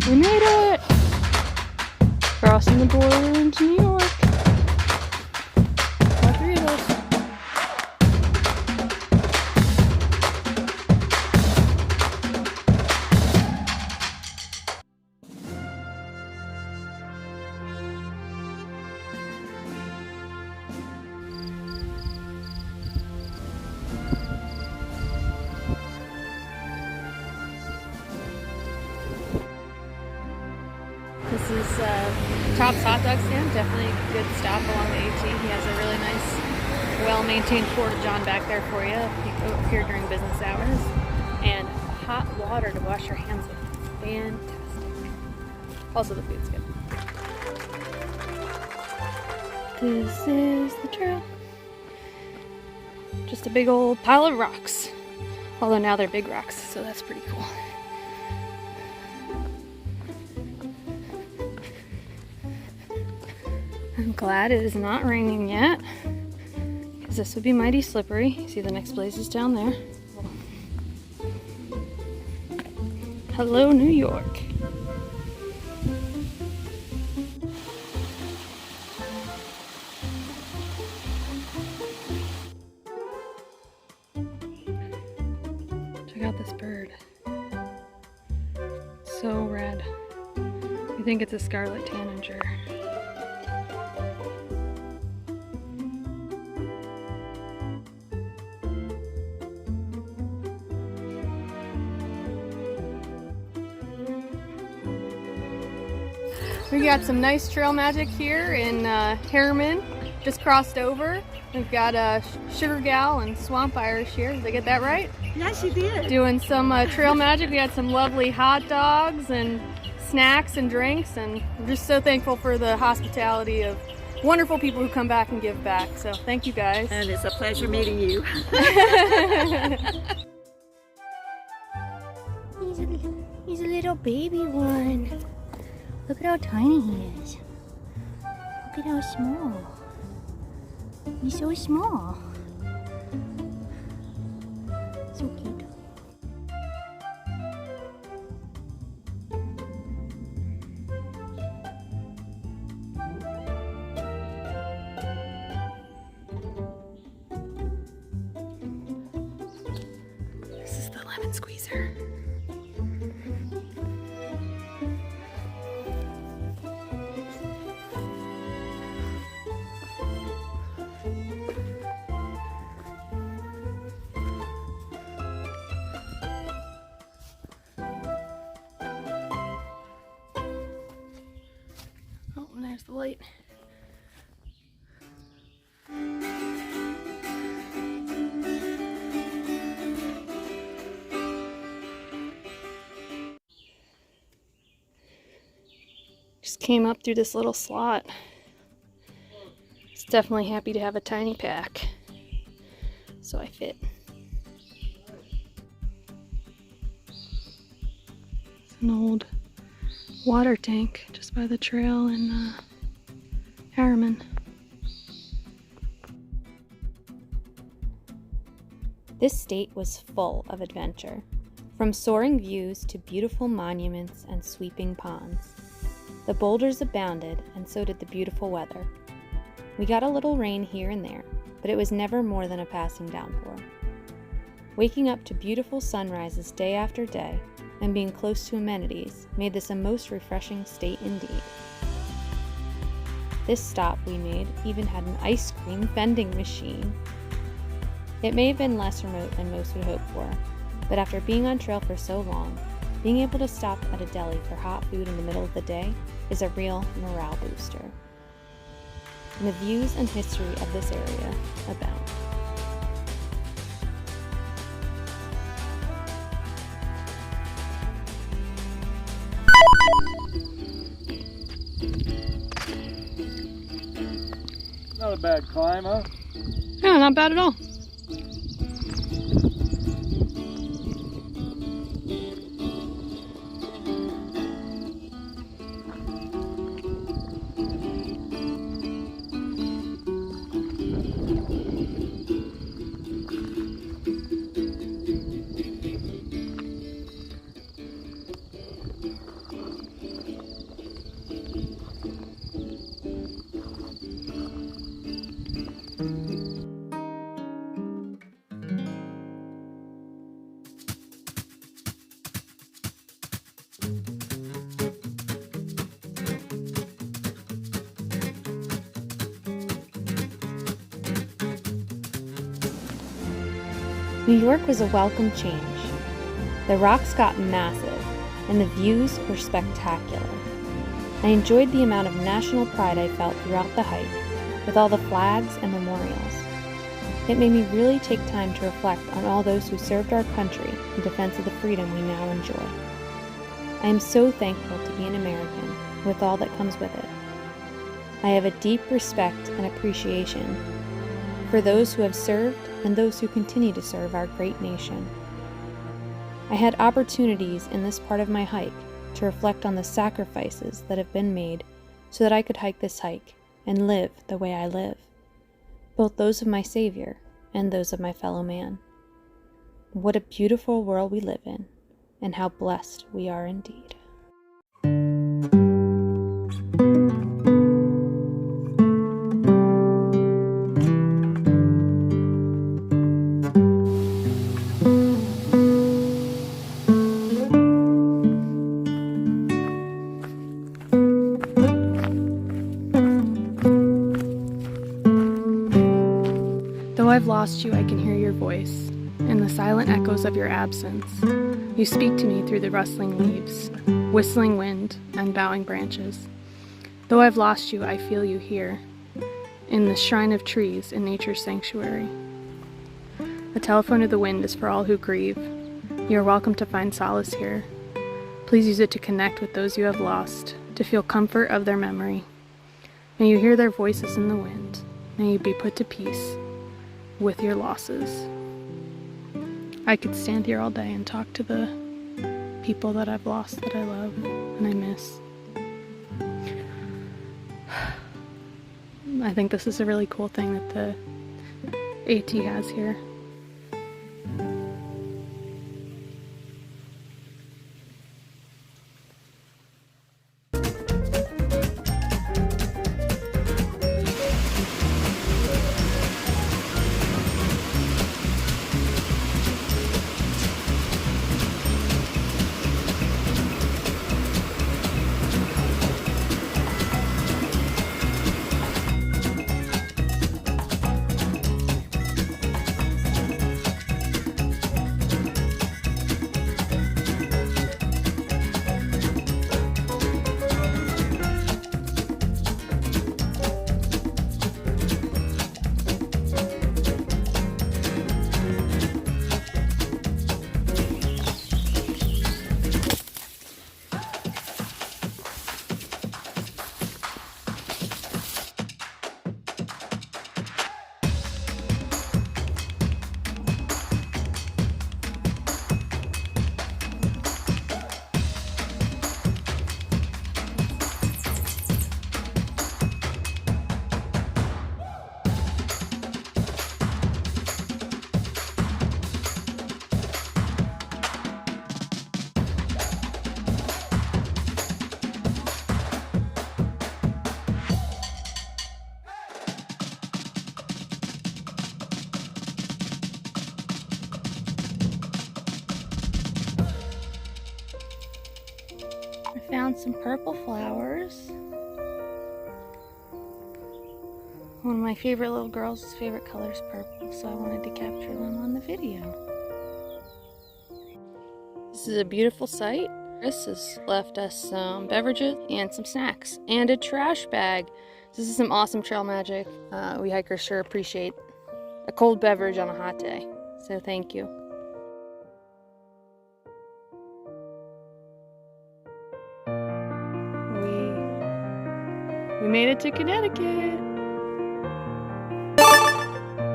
We made it! Crossing the border into New York. All three of us. This is Top's hot dog stand. Definitely a good stop along the AT. He has a really nice, well-maintained porta-john back there for you if you go up here during business hours. And hot water to wash your hands with. Fantastic. Also, the food's good. This is the trail. Just a big old pile of rocks. Although now they're big rocks, so that's pretty cool. I'm glad it is not raining yet, because this would be mighty slippery. See, the next place is down there. Hello, New York. Check out this bird. So red. I think it's a scarlet tanager. We got some nice trail magic here in Harriman. Just crossed over. We've got Sugar Gal and Swamp Irish here. Did I get that right? Yes, you did. Doing some trail magic. We had some lovely hot dogs and snacks and drinks, and we're just so thankful for the hospitality of wonderful people who come back and give back. So thank you guys. And it's a pleasure meeting you. He's a little baby one. Look at how tiny he is. Look at how small. He's so small. So cute. This is the lemon squeezer. Oh, and there's the light. Just came up through this little slot. It's definitely happy to have a tiny pack, so I fit. It's an old water tank just by the trail in Harriman. This state was full of adventure, from soaring views to beautiful monuments and sweeping ponds. The boulders abounded, and so did the beautiful weather. We got a little rain here and there, but it was never more than a passing downpour. Waking up to beautiful sunrises day after day and being close to amenities made this a most refreshing state indeed. This stop we made even had an ice cream vending machine. It may have been less remote than most would hope for, but after being on trail for so long, being able to stop at a deli for hot food in the middle of the day is a real morale booster. And the views and history of this area abound. Not a bad climb, huh? Yeah, not bad at all. New York was a welcome change. The rocks got massive, and the views were spectacular. I enjoyed the amount of national pride I felt throughout the hike, with all the flags and memorials. It made me really take time to reflect on all those who served our country in defense of the freedom we now enjoy. I am so thankful to be an American, with all that comes with it. I have a deep respect and appreciation for those who have served and those who continue to serve our great nation. I had opportunities in this part of my hike to reflect on the sacrifices that have been made so that I could hike this hike and live the way I live, both those of my Savior and those of my fellow man. What a beautiful world we live in, and how blessed we are indeed. Though I've lost you, I can hear your voice, in the silent echoes of your absence. You speak to me through the rustling leaves, whistling wind, and bowing branches. Though I've lost you, I feel you here, in the shrine of trees in nature's sanctuary. A telephone to the wind is for all who grieve. You are welcome to find solace here. Please use it to connect with those you have lost, to feel comfort of their memory. May you hear their voices in the wind. May you be put to peace with your losses. I could stand here all day and talk to the people that I've lost, that I love and I miss. I think this is a really cool thing that the AT has here. I found some purple flowers. One of my favorite little girls' favorite color is purple, so I wanted to capture them on the video. This is a beautiful site. Chris has left us some beverages and some snacks and a trash bag. This is some awesome trail magic. We hikers sure appreciate a cold beverage on a hot day, so thank you. We made it to Connecticut.